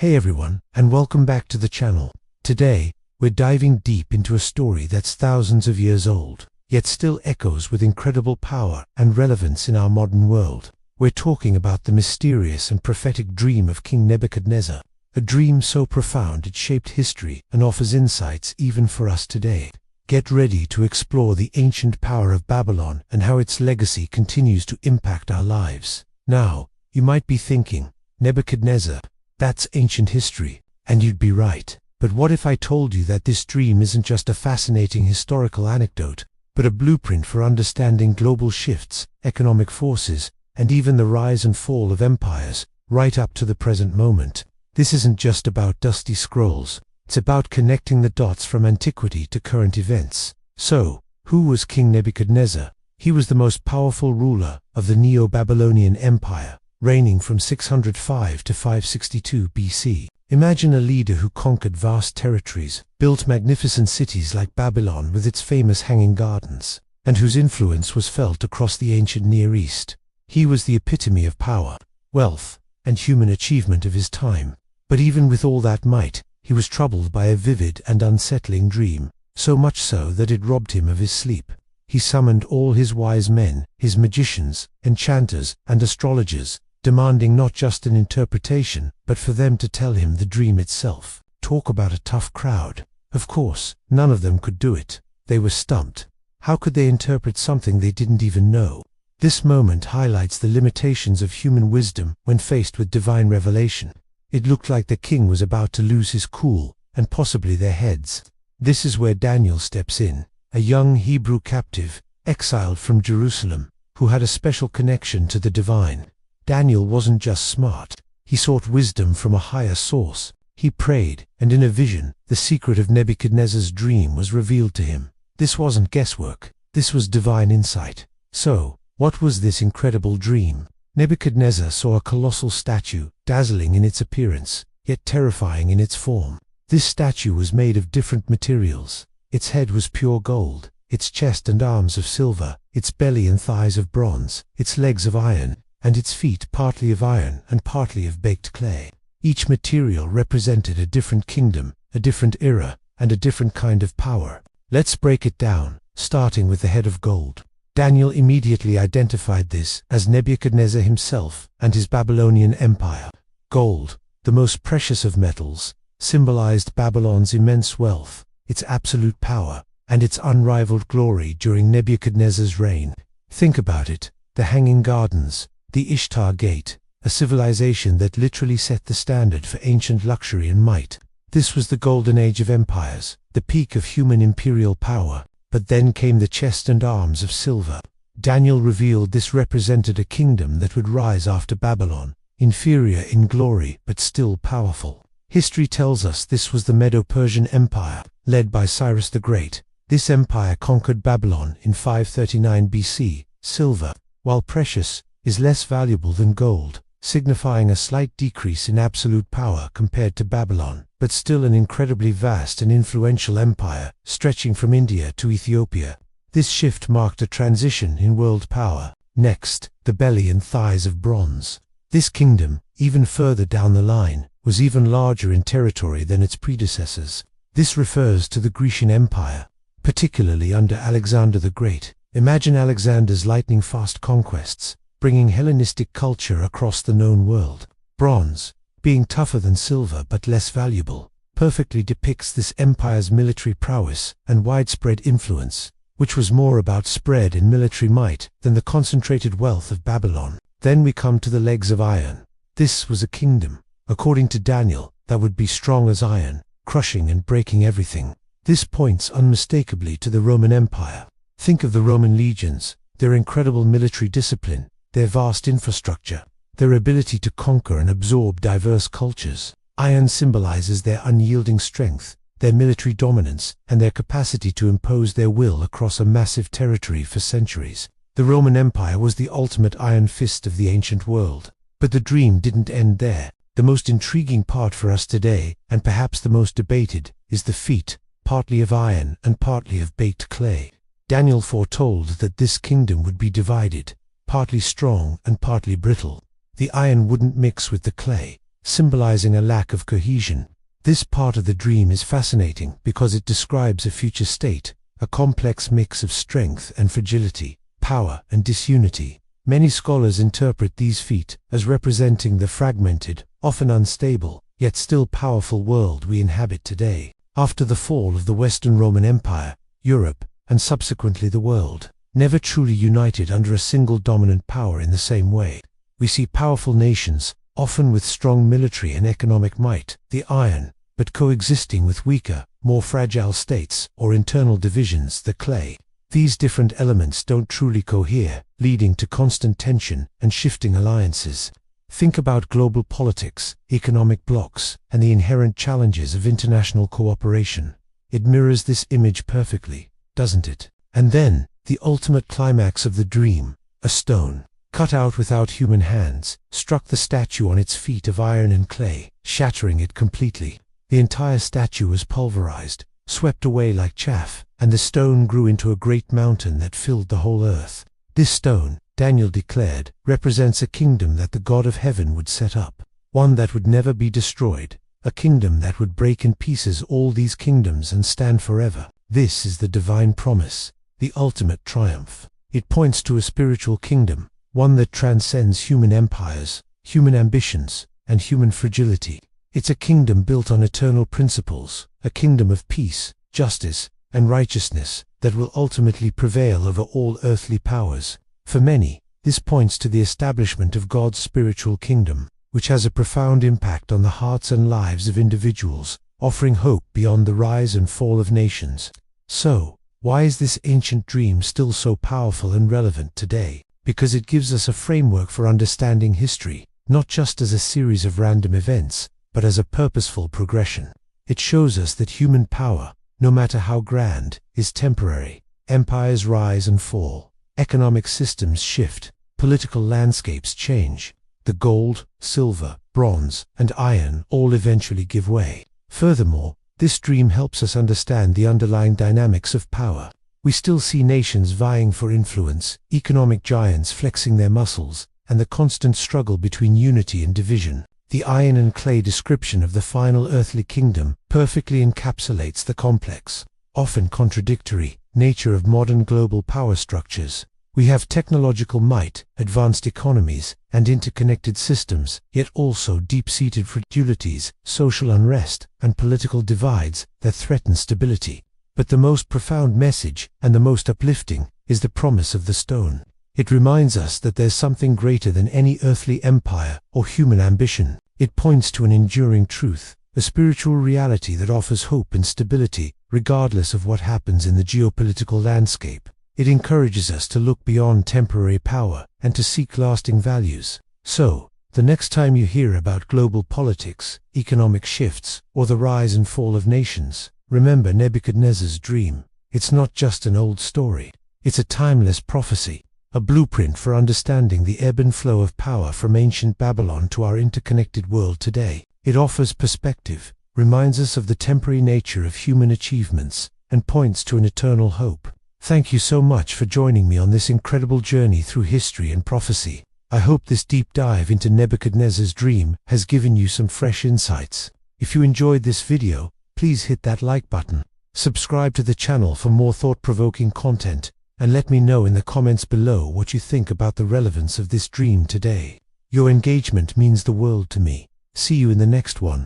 Hey everyone, and welcome back to the channel. Today, we're diving deep into a story that's thousands of years old, yet still echoes with incredible power and relevance in our modern world. We're talking about the mysterious and prophetic dream of King Nebuchadnezzar, a dream so profound it shaped history and offers insights even for us today. Get ready to explore the ancient power of Babylon and how its legacy continues to impact our lives. Now, you might be thinking, Nebuchadnezzar, that's ancient history, and you'd be right. But what if I told you that this dream isn't just a fascinating historical anecdote, but a blueprint for understanding global shifts, economic forces, and even the rise and fall of empires, right up to the present moment? This isn't just about dusty scrolls, it's about connecting the dots from antiquity to current events. So, who was King Nebuchadnezzar? He was the most powerful ruler of the Neo-Babylonian Empire, reigning from 605 to 562 BC. Imagine a leader who conquered vast territories, built magnificent cities like Babylon with its famous hanging gardens, and whose influence was felt across the ancient Near East. He was the epitome of power, wealth, and human achievement of his time. But even with all that might, he was troubled by a vivid and unsettling dream, so much so that it robbed him of his sleep. He summoned all his wise men, his magicians, enchanters, and astrologers, demanding not just an interpretation, but for them to tell him the dream itself. Talk about a tough crowd. Of course, none of them could do it. They were stumped. How could they interpret something they didn't even know? This moment highlights the limitations of human wisdom when faced with divine revelation. It looked like the king was about to lose his cool, and possibly their heads. This is where Daniel steps in, a young Hebrew captive, exiled from Jerusalem, who had a special connection to the divine. Daniel wasn't just smart, he sought wisdom from a higher source. He prayed, and in a vision, the secret of Nebuchadnezzar's dream was revealed to him. This wasn't guesswork, this was divine insight. So, what was this incredible dream? Nebuchadnezzar saw a colossal statue, dazzling in its appearance, yet terrifying in its form. This statue was made of different materials. Its head was pure gold, its chest and arms of silver, its belly and thighs of bronze, its legs of iron, and its feet partly of iron and partly of baked clay. Each material represented a different kingdom, a different era, and a different kind of power. Let's break it down, starting with the head of gold. Daniel immediately identified this as Nebuchadnezzar himself and his Babylonian empire. Gold, the most precious of metals, symbolized Babylon's immense wealth, its absolute power, and its unrivaled glory during Nebuchadnezzar's reign. Think about it, the hanging gardens, the Ishtar Gate, a civilization that literally set the standard for ancient luxury and might. This was the golden age of empires, the peak of human imperial power. But then came the chest and arms of silver. Daniel revealed this represented a kingdom that would rise after Babylon, inferior in glory but still powerful. History tells us this was the Medo-Persian Empire, led by Cyrus the Great. This empire conquered Babylon in 539 BC. Silver, while precious, is less valuable than gold, signifying a slight decrease in absolute power compared to Babylon, but still an incredibly vast and influential empire, stretching from India to Ethiopia. This shift marked a transition in world power. Next, the belly and thighs of bronze. This kingdom, even further down the line, was even larger in territory than its predecessors. This refers to the Grecian Empire, particularly under Alexander the Great. Imagine Alexander's lightning-fast conquests, bringing Hellenistic culture across the known world. Bronze, being tougher than silver but less valuable, perfectly depicts this empire's military prowess and widespread influence, which was more about spread and military might than the concentrated wealth of Babylon. Then we come to the legs of iron. This was a kingdom, according to Daniel, that would be strong as iron, crushing and breaking everything. This points unmistakably to the Roman Empire. Think of the Roman legions, their incredible military discipline, their vast infrastructure, their ability to conquer and absorb diverse cultures. Iron symbolizes their unyielding strength, their military dominance, and their capacity to impose their will across a massive territory for centuries. The Roman Empire was the ultimate iron fist of the ancient world. But the dream didn't end there. The most intriguing part for us today, and perhaps the most debated, is the feet, partly of iron and partly of baked clay. Daniel foretold that this kingdom would be divided, partly strong and partly brittle. The iron wouldn't mix with the clay, symbolizing a lack of cohesion. This part of the dream is fascinating because it describes a future state, a complex mix of strength and fragility, power and disunity. Many scholars interpret these feet as representing the fragmented, often unstable, yet still powerful world we inhabit today. After the fall of the Western Roman Empire, Europe, and subsequently the world, never truly united under a single dominant power in the same way. We see powerful nations, often with strong military and economic might, the iron, but coexisting with weaker, more fragile states or internal divisions, the clay. These different elements don't truly cohere, leading to constant tension and shifting alliances. Think about global politics, economic blocs, and the inherent challenges of international cooperation. It mirrors this image perfectly, doesn't it? And then, the ultimate climax of the dream, a stone, cut out without human hands, struck the statue on its feet of iron and clay, shattering it completely. The entire statue was pulverized, swept away like chaff, and the stone grew into a great mountain that filled the whole earth. This stone, Daniel declared, represents a kingdom that the God of heaven would set up, one that would never be destroyed, a kingdom that would break in pieces all these kingdoms and stand forever. This is the divine promise, the ultimate triumph. It points to a spiritual kingdom, one that transcends human empires, human ambitions, and human fragility. It's a kingdom built on eternal principles, a kingdom of peace, justice, and righteousness that will ultimately prevail over all earthly powers. For many, this points to the establishment of God's spiritual kingdom, which has a profound impact on the hearts and lives of individuals, offering hope beyond the rise and fall of nations. So, why is this ancient dream still so powerful and relevant today? Because it gives us a framework for understanding history, not just as a series of random events, but as a purposeful progression. It shows us that human power, no matter how grand, is temporary. Empires rise and fall. Economic systems shift. Political landscapes change. The gold, silver, bronze, and iron all eventually give way. Furthermore, this dream helps us understand the underlying dynamics of power. We still see nations vying for influence, economic giants flexing their muscles, and the constant struggle between unity and division. The iron and clay description of the final earthly kingdom perfectly encapsulates the complex, often contradictory, nature of modern global power structures. We have technological might, advanced economies, and interconnected systems, yet also deep-seated fragilities, social unrest, and political divides that threaten stability. But the most profound message, and the most uplifting, is the promise of the stone. It reminds us that there's something greater than any earthly empire or human ambition. It points to an enduring truth, a spiritual reality that offers hope and stability, regardless of what happens in the geopolitical landscape. It encourages us to look beyond temporary power and to seek lasting values. So, the next time you hear about global politics, economic shifts, or the rise and fall of nations, remember Nebuchadnezzar's dream. It's not just an old story. It's a timeless prophecy, a blueprint for understanding the ebb and flow of power from ancient Babylon to our interconnected world today. It offers perspective, reminds us of the temporary nature of human achievements, and points to an eternal hope. Thank you so much for joining me on this incredible journey through history and prophecy. I hope this deep dive into Nebuchadnezzar's dream has given you some fresh insights. If you enjoyed this video, please hit that like button. Subscribe to the channel for more thought-provoking content, and let me know in the comments below what you think about the relevance of this dream today. Your engagement means the world to me. See you in the next one.